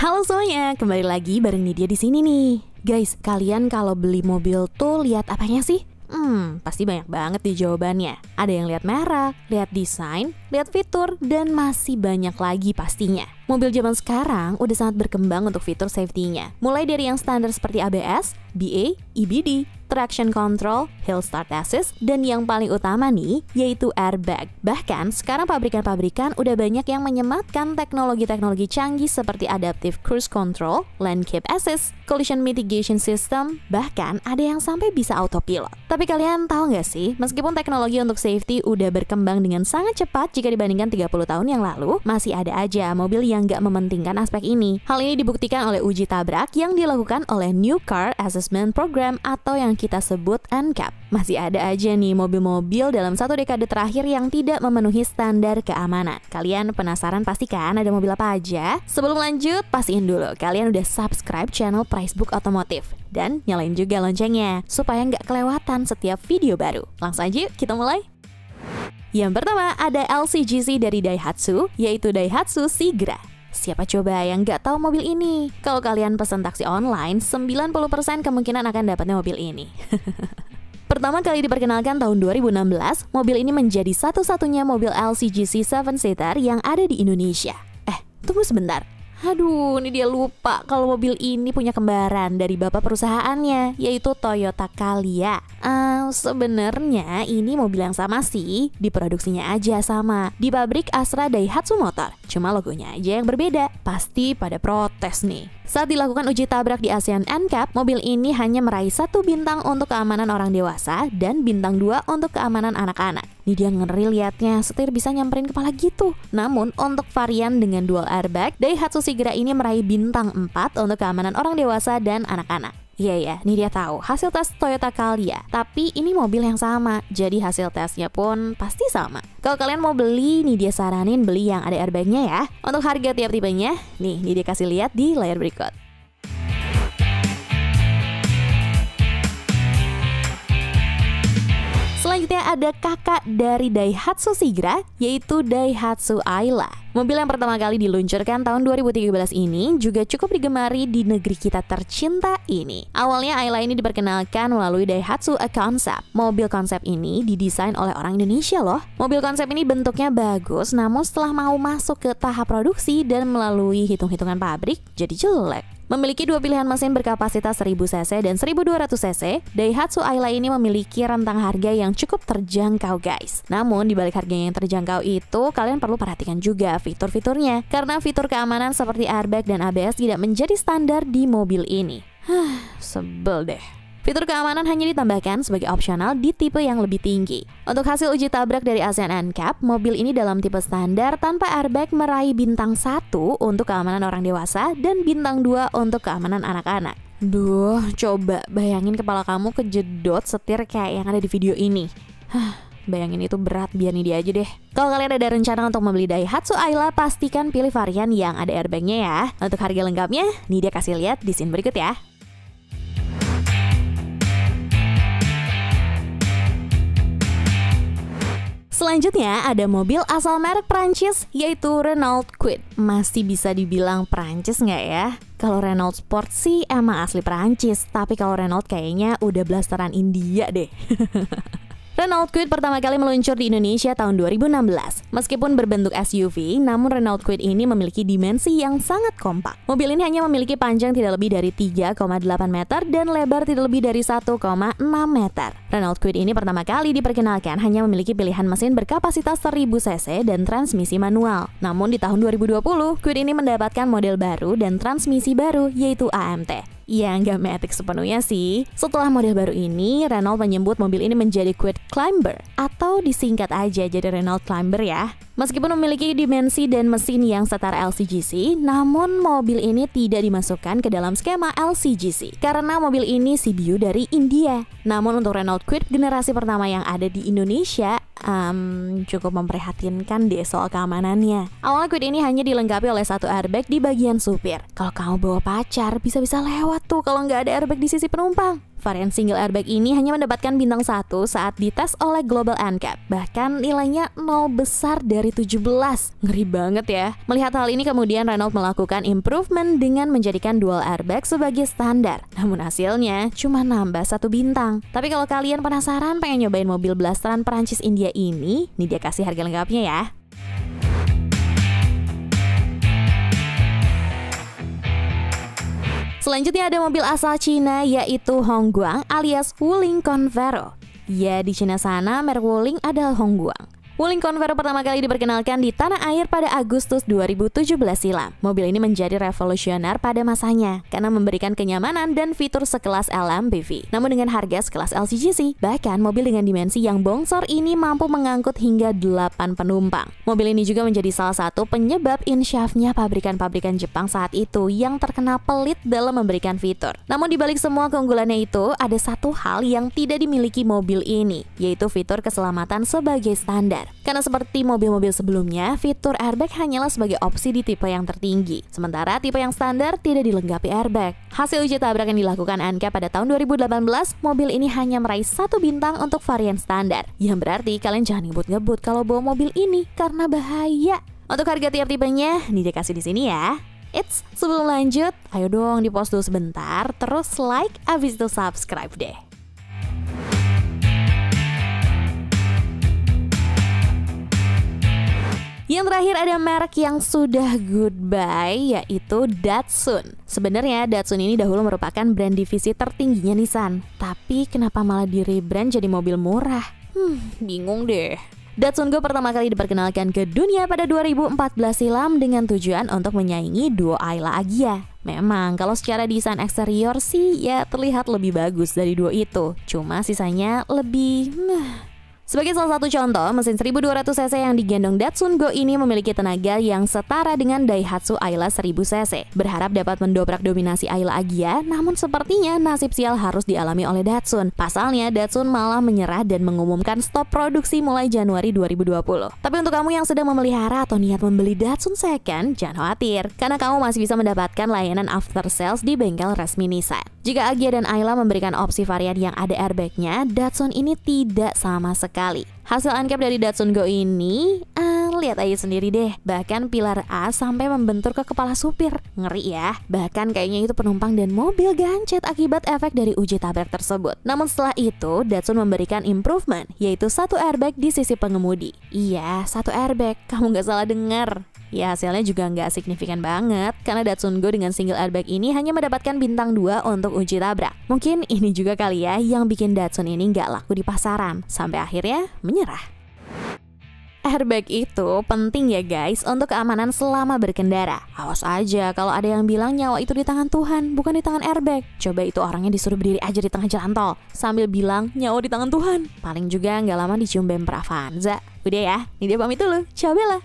Halo semuanya, kembali lagi bareng Nidia di sini nih. Guys, kalian kalau beli mobil tuh lihat apanya sih? Pasti banyak banget di jawabannya. Ada yang lihat merek, lihat desain, lihat fitur, dan masih banyak lagi pastinya. Mobil zaman sekarang udah sangat berkembang untuk fitur safety-nya. Mulai dari yang standar seperti ABS, BA, EBD, traction control, hill start assist, dan yang paling utama nih, yaitu airbag. Bahkan, sekarang pabrikan-pabrikan udah banyak yang menyematkan teknologi-teknologi canggih seperti adaptive cruise control, lane keep assist, collision mitigation system, bahkan ada yang sampai bisa autopilot. Tapi kalian tahu nggak sih, meskipun teknologi untuk safety udah berkembang dengan sangat cepat jika dibandingkan 30 tahun yang lalu, masih ada aja mobil yang nggak mementingkan aspek ini. Hal ini dibuktikan oleh uji tabrak yang dilakukan oleh New Car Assessment Program atau yang kita sebut NCAP. Masih ada aja nih mobil-mobil dalam satu dekade terakhir yang tidak memenuhi standar keamanan. Kalian penasaran pasti kan ada mobil apa aja? Sebelum lanjut, pastiin dulu kalian udah subscribe channel Pricebook Otomotif dan nyalain juga loncengnya supaya nggak kelewatan setiap video baru. Langsung aja yuk, kita mulai. Yang pertama ada LCGC dari Daihatsu, yaitu Daihatsu Sigra. Siapa coba yang nggak tahu mobil ini? Kalau kalian pesan taksi online, 90% kemungkinan akan dapatnya mobil ini. Pertama kali diperkenalkan tahun 2016, mobil ini menjadi satu-satunya mobil LCGC 7-seater yang ada di Indonesia. Tunggu sebentar. Aduh, ini dia lupa kalau mobil ini punya kembaran dari bapak perusahaannya, yaitu Toyota Calya. Sebenarnya ini mobil yang sama sih, diproduksinya aja sama, di pabrik Astra Daihatsu Motor. Cuma logonya aja yang berbeda, pasti pada protes nih. Saat dilakukan uji tabrak di ASEAN NCAP, mobil ini hanya meraih 1 bintang untuk keamanan orang dewasa dan bintang 2 untuk keamanan anak-anak. Ini dia ngeri liatnya, setir bisa nyamperin kepala gitu. Namun untuk varian dengan dual airbag, Daihatsu Sigra ini meraih bintang 4 untuk keamanan orang dewasa dan anak-anak. Iya, ini dia tahu hasil tes Toyota Calya. Tapi ini mobil yang sama, jadi hasil tesnya pun pasti sama. Kalau kalian mau beli, nih dia saranin beli yang ada airbagnya ya. Untuk harga tiap tipenya, nih dia kasih lihat di layar berikut. Selanjutnya ada kakak dari Daihatsu Sigra, yaitu Daihatsu Ayla. Mobil yang pertama kali diluncurkan tahun 2013 ini juga cukup digemari di negeri kita tercinta ini. Awalnya Ayla ini diperkenalkan melalui Daihatsu A Concept. Mobil konsep ini didesain oleh orang Indonesia loh. Mobil konsep ini bentuknya bagus, namun setelah mau masuk ke tahap produksi dan melalui hitung-hitungan pabrik, jadi jelek. Memiliki dua pilihan mesin berkapasitas 1000 cc dan 1200 cc, Daihatsu Ayla ini memiliki rentang harga yang cukup terjangkau guys. Namun di balik harganya yang terjangkau itu, kalian perlu perhatikan juga fitur-fiturnya, karena fitur keamanan seperti airbag dan ABS tidak menjadi standar di mobil ini. Sebel deh. Fitur keamanan hanya ditambahkan sebagai opsional di tipe yang lebih tinggi. Untuk hasil uji tabrak dari ASEAN NCAP, mobil ini dalam tipe standar tanpa airbag meraih bintang 1 untuk keamanan orang dewasa dan bintang 2 untuk keamanan anak-anak. Duh, coba bayangin kepala kamu kejedot setir kayak yang ada di video ini. Bayangin itu berat, biar nih dia aja deh. Kalau kalian ada rencana untuk membeli Daihatsu Ayla, pastikan pilih varian yang ada airbagnya ya. Untuk harga lengkapnya, nih dia kasih lihat di scene berikut ya. Selanjutnya ada mobil asal merek Prancis, yaitu Renault Kwid. Masih bisa dibilang Prancis nggak ya? Kalau Renault Sport sih emang asli Prancis, tapi kalau Renault kayaknya udah blasteran India deh. Renault Kwid pertama kali meluncur di Indonesia tahun 2016. Meskipun berbentuk SUV, namun Renault Kwid ini memiliki dimensi yang sangat kompak. Mobil ini hanya memiliki panjang tidak lebih dari 3,8 meter dan lebar tidak lebih dari 1,6 meter. Renault Kwid ini pertama kali diperkenalkan hanya memiliki pilihan mesin berkapasitas 1000 cc dan transmisi manual. Namun di tahun 2020, Kwid ini mendapatkan model baru dan transmisi baru, yaitu AMT. Ya, nggak metik sepenuhnya sih. Setelah model baru ini, Renault menyebut mobil ini menjadi Kwid Climber, atau disingkat aja jadi Renault Climber ya. Meskipun memiliki dimensi dan mesin yang setara LCGC, namun mobil ini tidak dimasukkan ke dalam skema LCGC karena mobil ini CBU dari India. Namun untuk Renault Kwid generasi pertama yang ada di Indonesia, cukup memprihatinkan deh soal keamanannya. Awalnya Kwid ini hanya dilengkapi oleh 1 airbag di bagian supir. Kalau kamu bawa pacar, bisa-bisa lewat tuh kalau nggak ada airbag di sisi penumpang. Varian single airbag ini hanya mendapatkan bintang 1 saat dites oleh Global NCAP. Bahkan nilainya 0 besar dari 17. Ngeri banget ya. Melihat hal ini kemudian Renault melakukan improvement dengan menjadikan dual airbag sebagai standar. Namun hasilnya cuma nambah 1 bintang. Tapi kalau kalian penasaran pengen nyobain mobil blasteran Perancis India ini, nih dia kasih harga lengkapnya ya. Selanjutnya ada mobil asal Cina yaitu Hongguang alias Wuling Convero. Ya, di Cina sana merek Wuling adalah Hongguang. Wuling Convero pertama kali diperkenalkan di tanah air pada Agustus 2017 silam. Mobil ini menjadi revolusioner pada masanya karena memberikan kenyamanan dan fitur sekelas LMPV. Namun dengan harga sekelas LCGC, bahkan mobil dengan dimensi yang bongsor ini mampu mengangkut hingga 8 penumpang. Mobil ini juga menjadi salah satu penyebab insyaafnya pabrikan-pabrikan Jepang saat itu yang terkena pelit dalam memberikan fitur. Namun dibalik semua keunggulannya itu, ada satu hal yang tidak dimiliki mobil ini, yaitu fitur keselamatan sebagai standar. Karena seperti mobil-mobil sebelumnya, fitur airbag hanyalah sebagai opsi di tipe yang tertinggi. Sementara tipe yang standar tidak dilengkapi airbag. Hasil uji tabrak yang dilakukan NCAP pada tahun 2018, mobil ini hanya meraih 1 bintang untuk varian standar. Yang berarti kalian jangan ngebut-ngebut kalau bawa mobil ini karena bahaya. Untuk harga tiap tipenya, nih dikasih di sini ya. Eits, sebelum lanjut, ayo dong di pause dulu sebentar, terus like, abis itu subscribe deh. Yang terakhir ada merek yang sudah goodbye, yaitu Datsun. Sebenarnya Datsun ini dahulu merupakan brand divisi tertingginya Nissan. Tapi kenapa malah di-rebrand jadi mobil murah? Bingung deh. Datsun Go pertama kali diperkenalkan ke dunia pada 2014 silam dengan tujuan untuk menyaingi duo Ayla Agya. Memang kalau secara desain eksterior sih ya terlihat lebih bagus dari duo itu. Cuma sisanya lebih Sebagai salah satu contoh, mesin 1200cc yang digendong Datsun Go ini memiliki tenaga yang setara dengan Daihatsu Ayla 1000cc. Berharap dapat mendobrak dominasi Ayla Agya, namun sepertinya nasib sial harus dialami oleh Datsun. Pasalnya, Datsun malah menyerah dan mengumumkan stop produksi mulai Januari 2020. Tapi untuk kamu yang sedang memelihara atau niat membeli Datsun second, jangan khawatir, karena kamu masih bisa mendapatkan layanan after sales di bengkel resmi Nissan. Jika Agya dan Ayla memberikan opsi varian yang ada airbagnya, Datsun ini tidak sama sekali. Hasil NCAP dari Datsun Go ini, lihat aja sendiri deh. Bahkan pilar A sampai membentur ke kepala supir. Ngeri ya. Bahkan kayaknya itu penumpang dan mobil gancet akibat efek dari uji tabrak tersebut. Namun setelah itu, Datsun memberikan improvement, yaitu 1 airbag di sisi pengemudi. Iya, 1 airbag. Kamu nggak salah dengar. Ya hasilnya juga nggak signifikan banget, karena Datsun Go dengan single airbag ini hanya mendapatkan bintang 2 untuk uji tabrak. Mungkin ini juga kali ya yang bikin Datsun ini nggak laku di pasaran, sampai akhirnya menyerah. Airbag itu penting ya guys untuk keamanan selama berkendara. Awas aja kalau ada yang bilang nyawa itu di tangan Tuhan, bukan di tangan airbag. Coba itu orangnya disuruh berdiri aja di tengah jalan tol sambil bilang nyawa di tangan Tuhan. Paling juga nggak lama dicium bemper Avanza. Udah ya, ini dia pamit dulu. Ciao Bella.